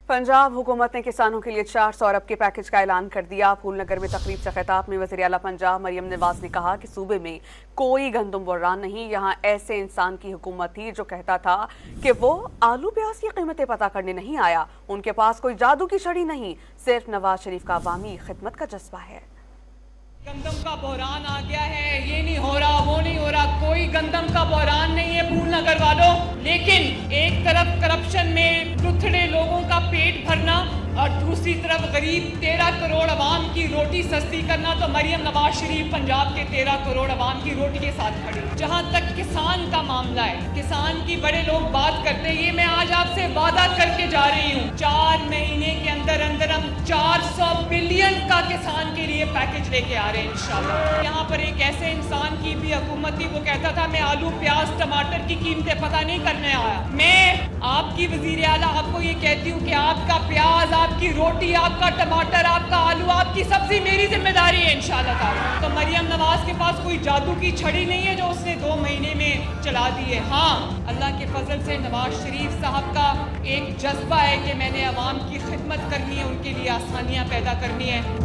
पंजाब हुकूमत ने किसानों के लिए 400 अरब के पैकेज का ऐलान कर दिया। फूलनगर में तकरीब से खिताब में वज़ीर आला पंजाब मरियम नवाज ने कहा कि सूबे में कोई गंदम बहरान नहीं, यहाँ ऐसे इंसान की हुकूमत थी जो कहता था कि वो आलू प्याज की कीमतें पता करने नहीं आया। उनके पास कोई जादू की छड़ी नहीं, सिर्फ नवाज शरीफ का अवामी खिदमत का जज्बा है। गंदम का बहरान आ गया है, ये नहीं हो रहा, वो नहीं हो रहा, कोई गंदम का बहरान नहीं है फूलनगर वालों। लेकिन एक तरफ करप्शन में लुथड़े लोगों का पेट भरना और दूसरी तरफ गरीब 13 करोड़ अवाम की रोटी सस्ती करना, तो मरियम नवाज शरीफ पंजाब के 13 करोड़ अवाम की रोटी के साथ खड़ी। जहाँ तक किसान का मामला है, किसान की बड़े लोग बात करते हैं, ये मैं आज आपसे वादा करके जा रही हूँ, 4 महीने के अंदर अंदर हम 400 बिलियन का किसान के लिए पैकेज लेके आ रहे हैं इंशाल्लाह। यहाँ पर एक ऐसे इंसान की भी हुकूमत थी, वो कहता था मैं आलू प्याज टमाटर की कीमतें पता नहीं करने आया। मैं आपकी वजीर आला आपको ये कहती हूँ कि आपका प्याज, आपकी रोटी, आपका टमाटर, आपका आलू, आपकी सब्जी मेरी जिम्मेदारी है इंशाल्लाह ताला। तो मरियम नवाज के पास कोई जादू की छड़ी नहीं है जो उसने 2 महीने में चला दी है। हाँ, अल्लाह के फजल से नवाज शरीफ साहब का एक जज्बा है कि मैंने अवाम की खिदमत करनी है, उनके लिए आसानियाँ पैदा करनी है।